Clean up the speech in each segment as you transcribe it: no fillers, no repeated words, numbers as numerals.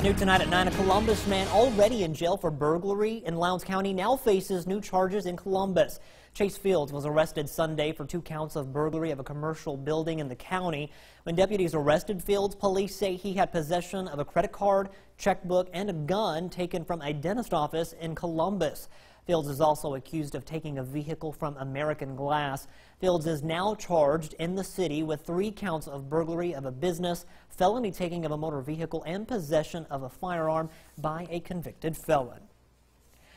New tonight at 9, a Columbus man already in jail for burglary in Lowndes County now faces new charges in Columbus. Chase Fields was arrested Sunday for 2 counts of burglary of a commercial building in the county. When deputies arrested Fields, police say he had possession of a credit card, checkbook, and a gun taken from a dentist office in Columbus. Fields is also accused of taking a vehicle from American Glass. Fields is now charged in the city with 3 counts of burglary of a business, felony taking of a motor vehicle, and possession of a firearm by a convicted felon.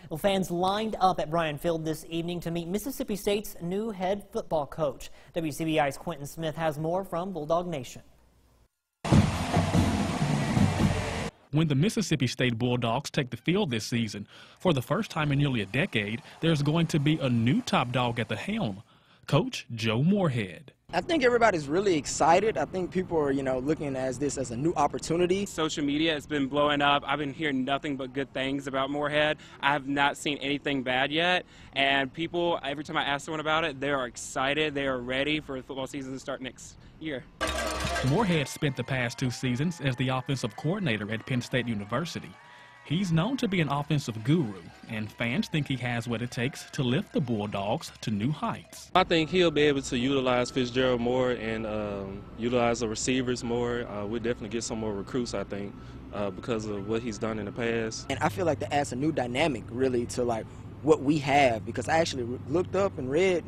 Well, fans lined up at Bryant Field this evening to meet Mississippi State's new head football coach. WCBI's Quentin Smith has more from Bulldog Nation. When the Mississippi State Bulldogs take the field this season, for the first time in nearly a decade, there's going to be a new top dog at the helm, Coach Joe Moorhead. I think everybody's really excited. I think people are, looking at this as a new opportunity. Social media has been blowing up. I've been hearing nothing but good things about Moorhead. I have not seen anything bad yet. And people, every time I ask someone about it, they are excited. They are ready for the football season to start next year. Moorhead spent the past 2 seasons as the offensive coordinator at Penn State University. He's known to be an offensive guru, and fans think he has what it takes to lift the Bulldogs to new heights. I think he'll be able to utilize Fitzgerald more and utilize the receivers more. We'll definitely get some more recruits, I think, because of what he's done in the past. And I feel like that adds a new dynamic, really, to what we have, because I actually looked up and read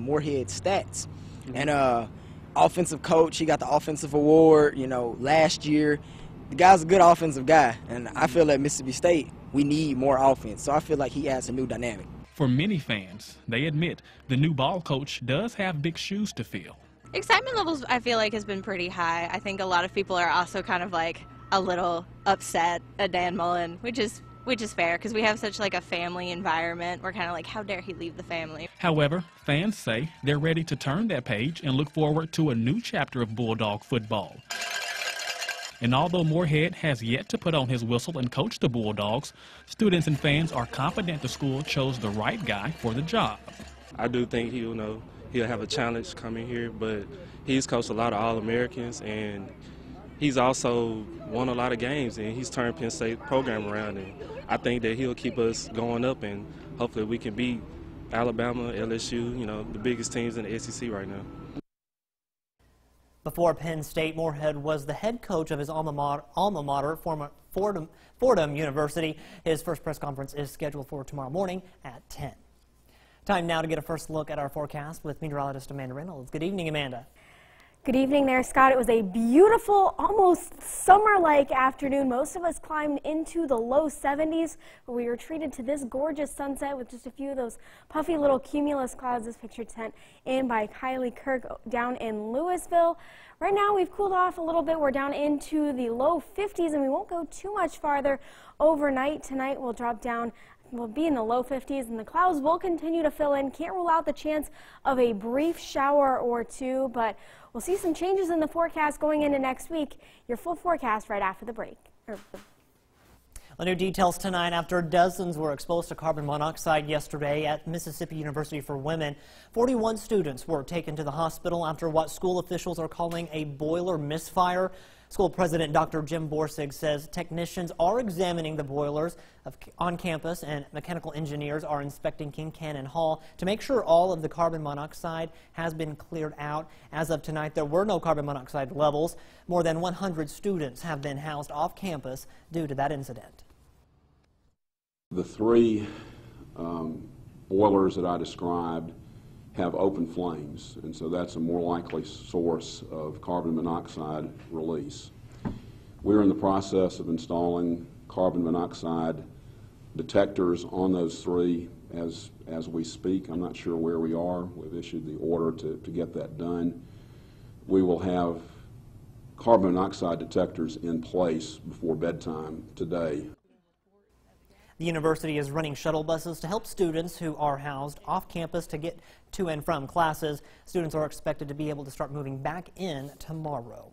Moorhead's stats. And offensive coach, he got the offensive award, last year. The guy's a good offensive guy, and I feel at Mississippi State we need more offense, so I feel like he adds a new dynamic. For many fans, they admit the new ball coach does have big shoes to fill. Excitement levels, I feel like, has been pretty high. I think a lot of people are also kind of a little upset at Dan Mullen, which is fair because we have such a family environment. We're kind of how dare he leave the family. However, fans say they're ready to turn that page and look forward to a new chapter of Bulldog football. And although Moorhead has yet to put on his whistle and coach the Bulldogs, students and fans are confident the school chose the right guy for the job. I do think he'll have a challenge coming here, but he's coached a lot of All-Americans, and he's also won a lot of games, and he's turned Penn State program around, and I think that he'll keep us going up, and hopefully we can beat Alabama, LSU, the biggest teams in the SEC right now. Before Penn State, Moorhead was the head coach of his alma mater, Fordham University. His first press conference is scheduled for tomorrow morning at 10. Time now to get a first look at our forecast with meteorologist Amanda Reynolds. Good evening, Amanda. Good evening there, Scott. It was a beautiful, almost summer-like afternoon. Most of us climbed into the low 70s, where we were treated to this gorgeous sunset with just a few of those puffy little cumulus clouds, as pictured sent in by Kylie Kirk down in Louisville. Right now, we've cooled off a little bit. We're down into the low 50s, and we won't go too much farther overnight. Tonight, we'll drop down. We'll be in the low 50s, and the clouds will continue to fill in. Can't rule out the chance of a brief shower or two, but we'll see some changes in the forecast going into next week. Your full forecast right after the break. Well, new details tonight after dozens were exposed to carbon monoxide yesterday at Mississippi University for Women. 41 students were taken to the hospital after what school officials are calling a boiler misfire. School President Dr. Jim Borsig says technicians are examining the boilers on campus, and mechanical engineers are inspecting Kincannon Hall to make sure all of the carbon monoxide has been cleared out. As of tonight, there were no carbon monoxide levels. More than 100 students have been housed off campus due to that incident. The 3 boilers that I described have open flames, and so that's a more likely source of carbon monoxide release. We're in the process of installing carbon monoxide detectors on those 3 as we speak. I'm not sure where we are. We've issued the order to get that done. We will have carbon monoxide detectors in place before bedtime today. The university is running shuttle buses to help students who are housed off campus to get to and from classes. Students are expected to be able to start moving back in tomorrow.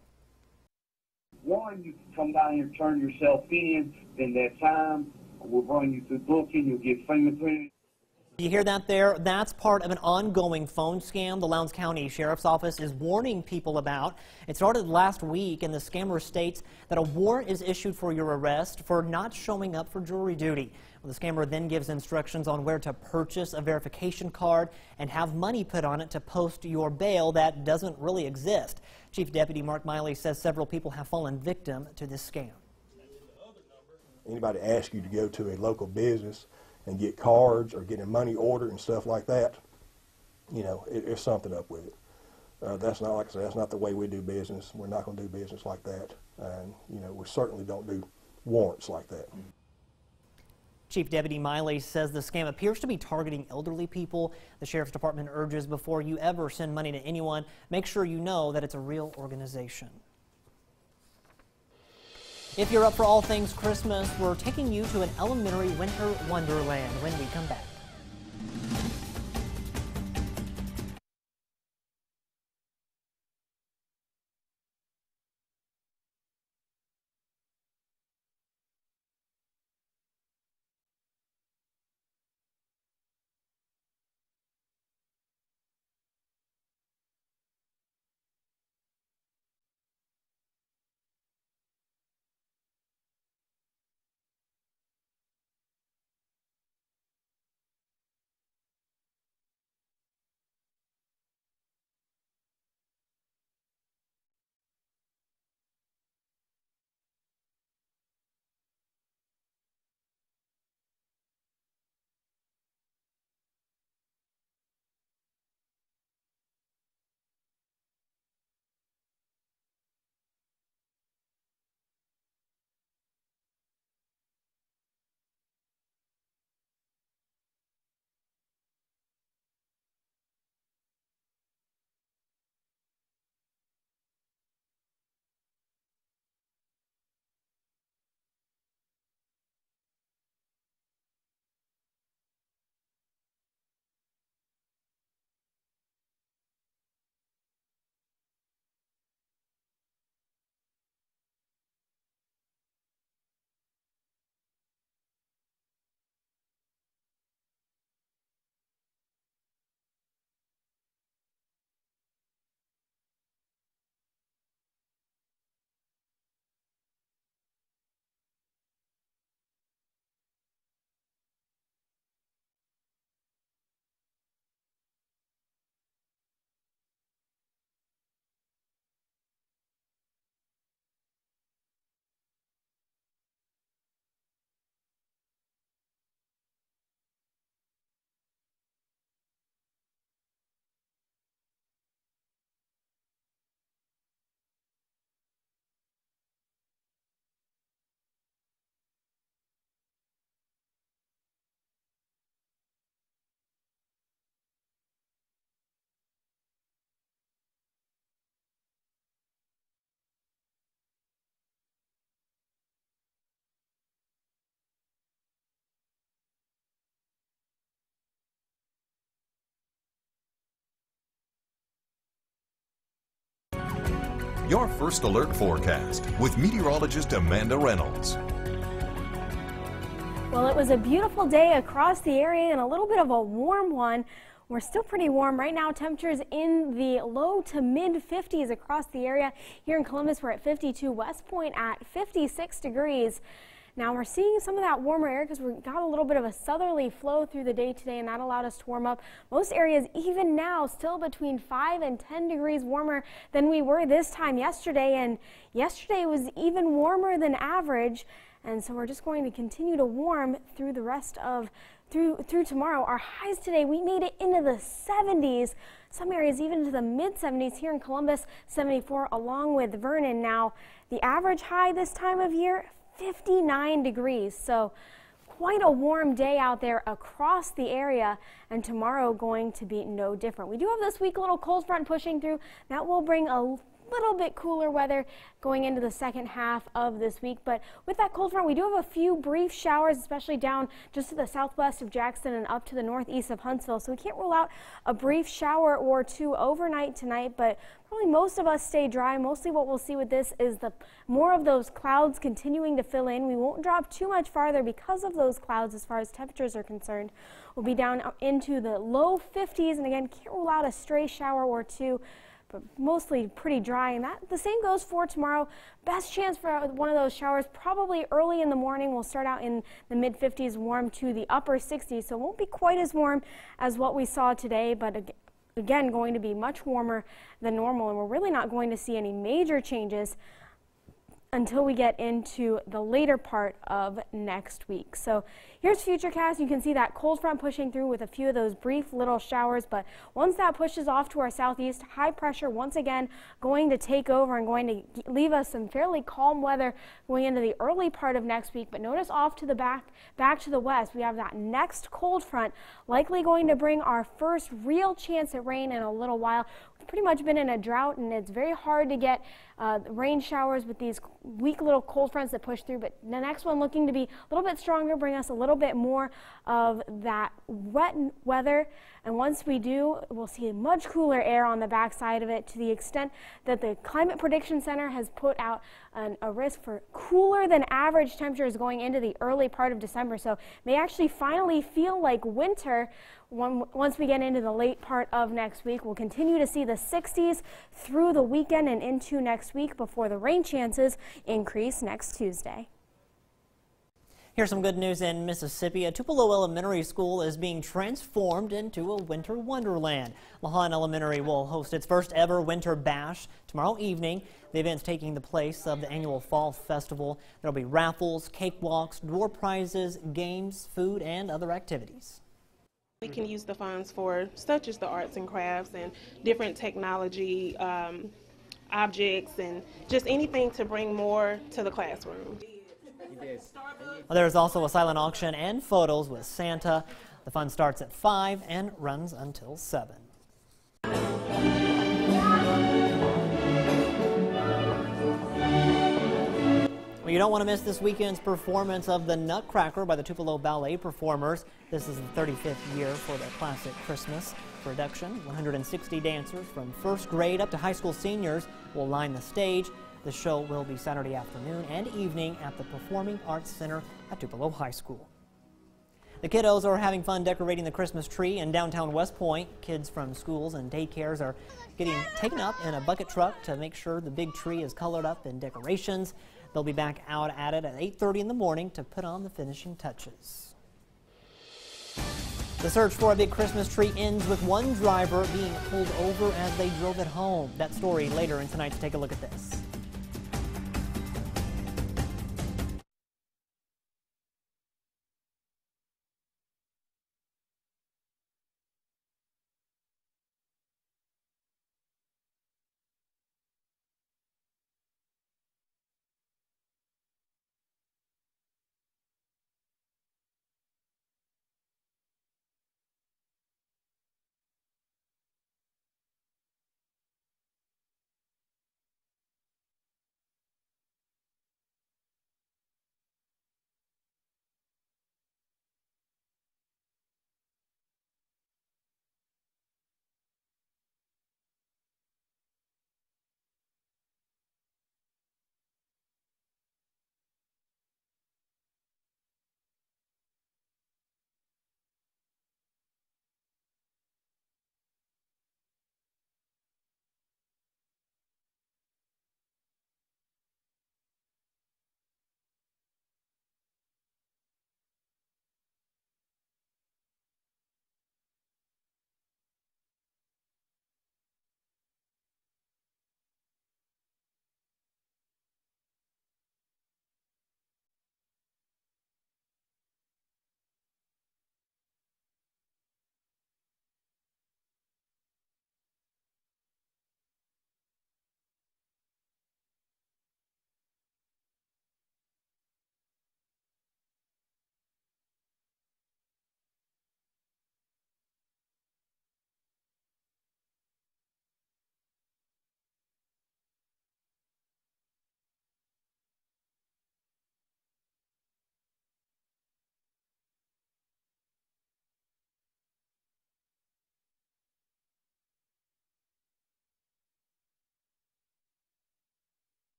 One, you can come down here and turn yourself in that time. We'll bring you through booking. You'll get fingerprinted. You hear that there? That's part of an ongoing phone scam the Lowndes County Sheriff's Office is warning people about. It started last week, and the scammer states that a warrant is issued for your arrest for not showing up for jury duty. Well, the scammer then gives instructions on where to purchase a verification card and have money put on it to post your bail that doesn't really exist. Chief Deputy Mark Miley says several people have fallen victim to this scam. Anybody asks you to go to a local business and get cards or get a money order and stuff like that, you know, there's something up with it. That's not, like I said, that's not the way we do business. We're not going to do business like that. And, you know, we certainly don't do warrants like that. Chief Deputy Miley says the scam appears to be targeting elderly people. The Sheriff's Department urges before you ever send money to anyone, make sure you know that it's a real organization. If you're up for all things Christmas, we're taking you to an elementary winter wonderland when we come back. Your First Alert forecast with meteorologist Amanda Reynolds. Well, it was a beautiful day across the area and a little bit of a warm one. We're still pretty warm right now. Temperatures in the low to mid 50s across the area. Here in Columbus, we're at 52. West Point at 56 degrees. Now we're seeing some of that warmer air because we got a little bit of a southerly flow through the day today, and that allowed us to warm up. Most areas even now still between 5 and 10 degrees warmer than we were this time yesterday, and yesterday was even warmer than average. And so we're just going to continue to warm through the rest of through tomorrow. Our highs today, we made it into the 70s. Some areas even into the mid 70s here in Columbus, 74 along with Vernon. Now the average high this time of year, 59 degrees. So quite a warm day out there across the area, and tomorrow going to be no different. We do have this weak little cold front pushing through. That will bring a little bit cooler weather going into the second half of this week. But with that cold front, we do have a few brief showers, especially down just to the southwest of Jackson and up to the northeast of Huntsville. So we can't rule out a brief shower or two overnight tonight, but probably most of us stay dry. Mostly what we'll see with this is more of those clouds continuing to fill in. We won't drop too much farther because of those clouds as far as temperatures are concerned. We'll be down into the low 50s, and again, can't rule out a stray shower or two, but mostly pretty dry. And the same goes for tomorrow. Best chance for one of those showers probably early in the morning. We'll start out in the mid 50s, warm to the upper 60s, so it won't be quite as warm as what we saw today, but again, going to be much warmer than normal, and we're really not going to see any major changes until we get into the later part of next week. So here's Futurecast. You can see that cold front pushing through with a few of those brief little showers, but once that pushes off to our southeast, high pressure once again going to take over and going to leave us some fairly calm weather going into the early part of next week. But notice off to the back to the west, we have that next cold front likely going to bring our first real chance at rain in a little while. We've pretty much been in a drought, and it's very hard to get rain showers with these weak little cold fronts that push through, but the next one looking to be a little bit stronger, bring us a little bit more of that wet weather. And once we do, we'll see much cooler air on the backside of it, to the extent that the Climate Prediction Center has put out a risk for cooler than average temperatures going into the early part of December. So it may actually finally feel like winter once we get into the late part of next week. We'll continue to see the 60s through the weekend and into next week before the rain chances increase next Tuesday. Here's some good news in Mississippi. A Tupelo Elementary School is being transformed into a winter wonderland. LaHan Elementary will host its first ever winter bash tomorrow evening. The event's taking the place of the annual Fall Festival. There'll be raffles, cakewalks, door prizes, games, food, and other activities. We can use the funds for such as the arts and crafts and different technology objects and just anything to bring more to the classroom. There's also a silent auction and photos with Santa. The fun starts at 5 and runs until 7. Well, you don't want to miss this weekend's performance of the Nutcracker by the Tupelo Ballet Performers. This is the 35th year for the classic Christmas production. 160 dancers from first grade up to high school seniors will line the stage. The show will be Saturday afternoon and evening at the Performing Arts Center at Tupelo High School. The kiddos are having fun decorating the Christmas tree in downtown West Point. Kids from schools and daycares are getting taken up in a bucket truck to make sure the big tree is colored up in decorations. They'll be back out at it at 8:30 in the morning to put on the finishing touches. The search for a big Christmas tree ends with one driver being pulled over as they drove it home. That story later in tonight's Take a Look at This.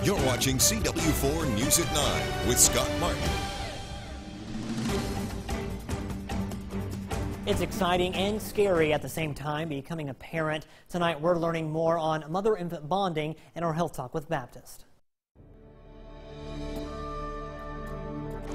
You're watching CW4 News at 9 with Scott Martin. It's exciting and scary at the same time, becoming a parent. Tonight, we're learning more on mother-infant bonding in our Health Talk with Baptist.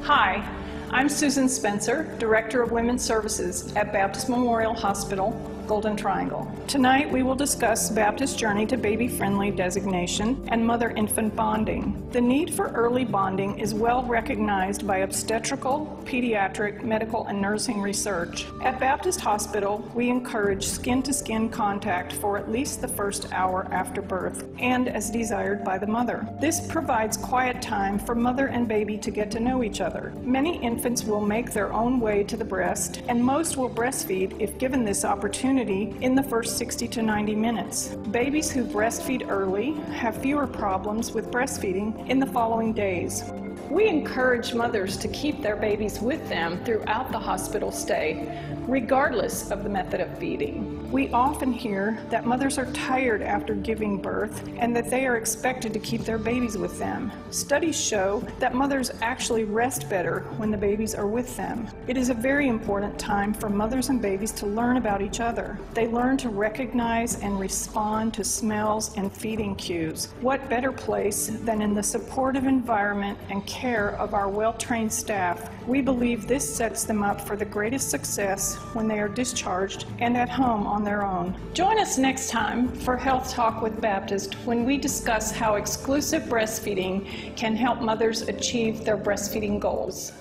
Hi, I'm Susan Spencer, Director of Women's Services at Baptist Memorial Hospital, Golden Triangle. Tonight we will discuss Baptist's journey to baby-friendly designation and mother-infant bonding. The need for early bonding is well recognized by obstetrical, pediatric, medical, and nursing research. At Baptist Hospital, we encourage skin-to-skin contact for at least the first hour after birth and as desired by the mother. This provides quiet time for mother and baby to get to know each other. Many infants will make their own way to the breast, and most will breastfeed if given this opportunity in the first 60 to 90 minutes. Babies who breastfeed early have fewer problems with breastfeeding in the following days. We encourage mothers to keep their babies with them throughout the hospital stay, regardless of the method of feeding. We often hear that mothers are tired after giving birth and that they are expected to keep their babies with them. Studies show that mothers actually rest better when the babies are with them. It is a very important time for mothers and babies to learn about each other. They learn to recognize and respond to smells and feeding cues. What better place than in the supportive environment and care of our well-trained staff? We believe this sets them up for the greatest success when they are discharged and at home on their own. Join us next time for Health Talk with Baptist when we discuss how exclusive breastfeeding can help mothers achieve their breastfeeding goals.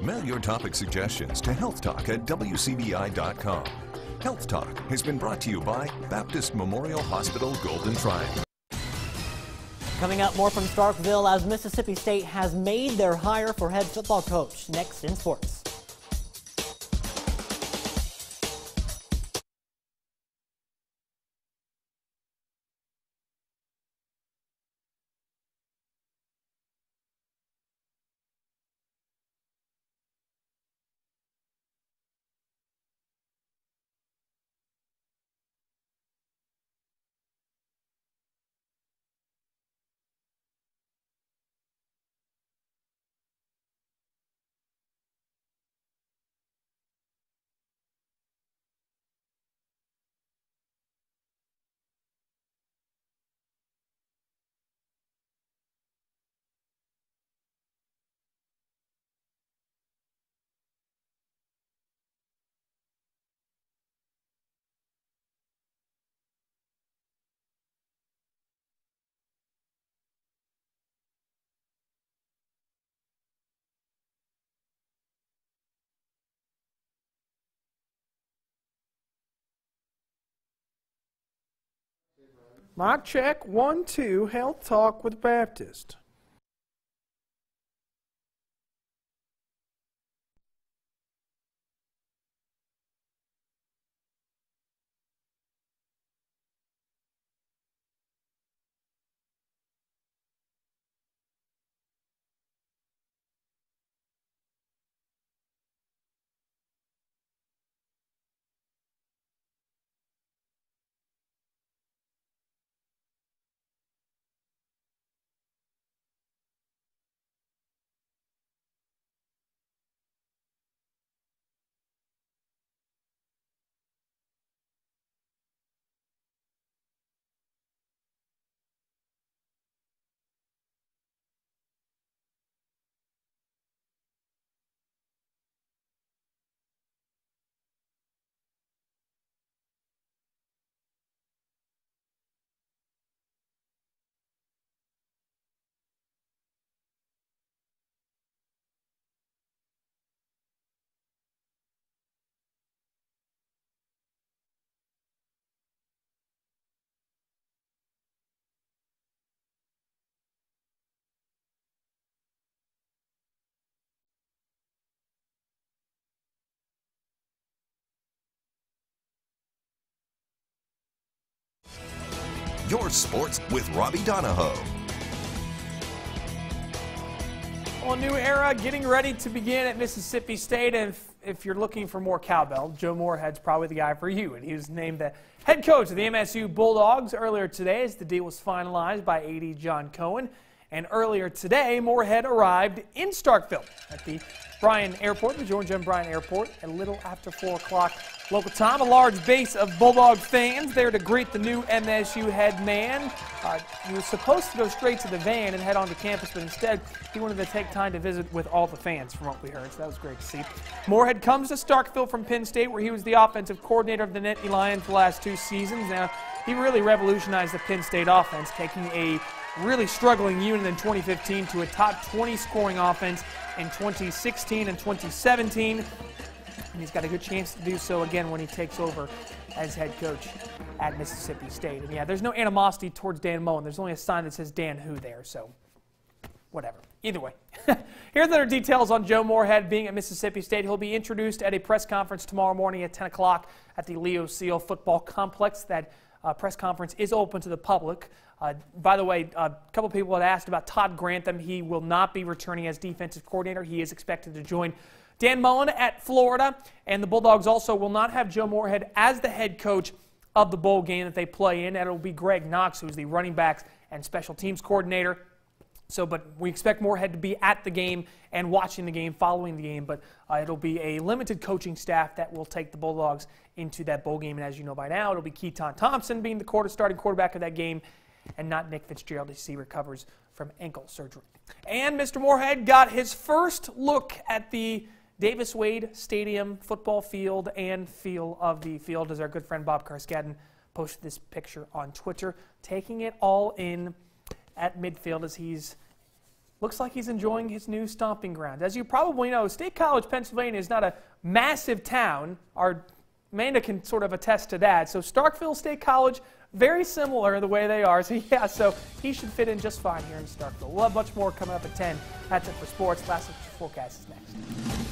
Mail your topic suggestions to healthtalk@wcbi.com. Health Talk has been brought to you by Baptist Memorial Hospital, Golden Triangle. Coming up, more from Starkville as Mississippi State has made their hire for head football coach. Next in sports. Mic check, 1, 2, Health Talk with Baptist. Your sports with Robbie Donahoe. Well, a new era getting ready to begin at Mississippi State, and if you're looking for more cowbell, Joe Moorhead's probably the guy for you, and he was named the head coach of the MSU Bulldogs earlier today as the deal was finalized by AD John Cohen. And earlier today, Moorhead arrived in Starkville at the Bryan Airport, the George M. Bryan Airport, a little after 4 o'clock local time. A large base of Bulldog fans there to greet the new MSU head man. He was supposed to go straight to the van and head on to campus, but instead he wanted to take time to visit with all the fans, from what we heard, so that was great to see. Moorhead comes to Starkville from Penn State, where he was the offensive coordinator of the Nittany Lions the last 2 seasons. Now, he really revolutionized the Penn State offense, taking a really struggling unit in 2015 to a top 20 scoring offense in 2016 and 2017. And he's got a good chance to do so again when he takes over as head coach at Mississippi State. And yeah, there's no animosity towards Dan Mullen. There's only a sign that says Dan Who there, so whatever. Either way. Here's other details on Joe Moorhead being at Mississippi State. He'll be introduced at a press conference tomorrow morning at 10 o'clock at the Leo Seal Football Complex. That press conference is open to the public. By the way, a couple people had asked about Todd Grantham. He will not be returning as defensive coordinator. He is expected to join Dan Mullen at Florida, and the Bulldogs also will not have Joe Moorhead as the head coach of the bowl game that they play in, and it will be Greg Knox, who's the running backs and special teams coordinator. But we expect Moorhead to be at the game and watching the game, following the game, but it'll be a limited coaching staff that will take the Bulldogs into that bowl game, and as you know by now, it'll be Keaton Thompson being the starting quarterback of that game, and not Nick Fitzgerald as he recovers from ankle surgery. And Mr. Moorhead got his first look at the Davis Wade Stadium football field and feel of the field, as our good friend Bob Carskadden posted this picture on Twitter, taking it all in at midfield as looks like he's enjoying his new stomping ground. As you probably know, State College, Pennsylvania is not a massive town. Our Amanda can sort of attest to that. So Starkville State College, very similar the way they are. So yeah, so he should fit in just fine here in Starkville. We'll have much more coming up at 10. That's it for sports. Last Look Forecast is next.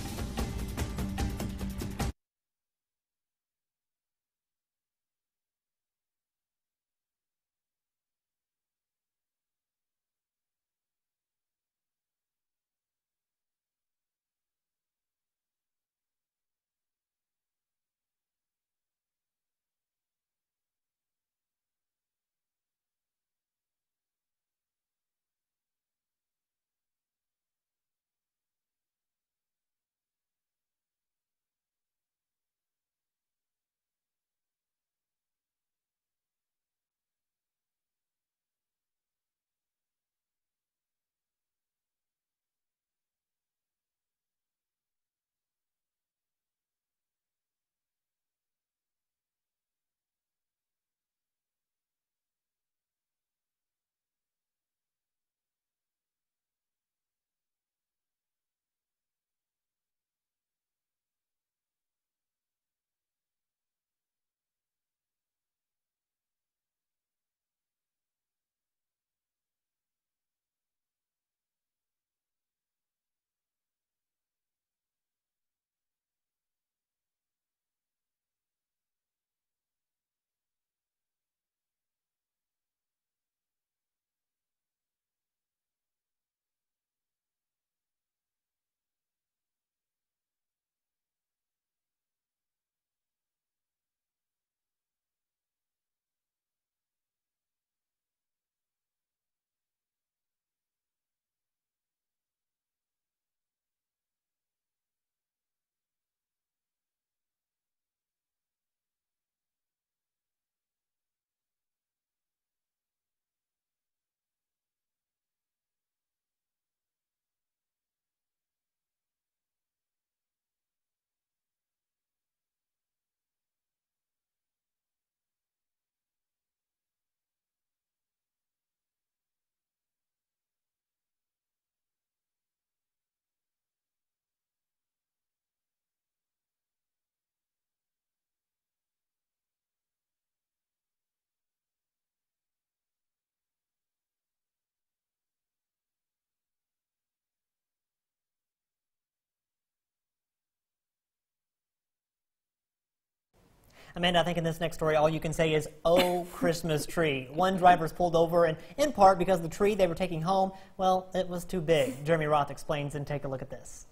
Amanda, I think in this next story, all you can say is, oh, Christmas tree. One driver's pulled over, and in part because the tree they were taking home, well, it was too big. Jeremy Roth explains, and take a look at this.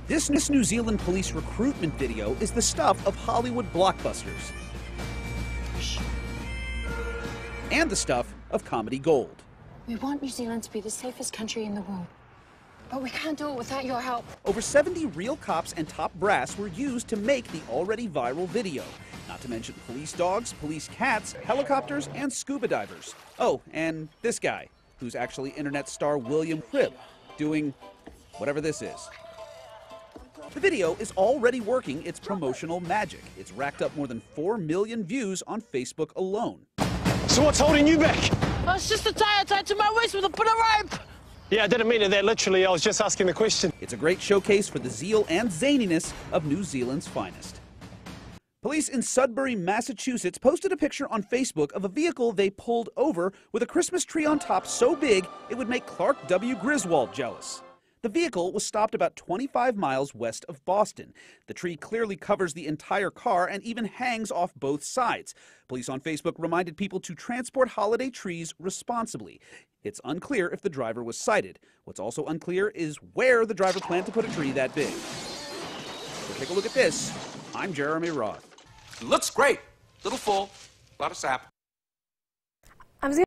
This New Zealand police recruitment video is the stuff of Hollywood blockbusters. And the stuff of comedy gold. We want New Zealand to be the safest country in the world. But we can't do it without your help. Over 70 real cops and top brass were used to make the already viral video. Not to mention police dogs, police cats, helicopters, and scuba divers. Oh, and this guy, who's actually internet star William Cribb, doing whatever this is. The video is already working its promotional magic. It's racked up more than 4 million views on Facebook alone. So what's holding you back? Oh, it's just a tie tied to my waist with a bit of rope. Yeah, I didn't mean it that literally. I was just asking the question. It's a great showcase for the zeal and zaniness of New Zealand's finest. Police in Sudbury, Massachusetts posted a picture on Facebook of a vehicle they pulled over with a Christmas tree on top so big it would make Clark W. Griswold jealous. The vehicle was stopped about 25 miles west of Boston. The tree clearly covers the entire car and even hangs off both sides. Police on Facebook reminded people to transport holiday trees responsibly. It's unclear if the driver was cited. What's also unclear is where the driver planned to put a tree that big. So take a look at this. I'm Jeremy Roth. Looks great. Little full, a lot of sap.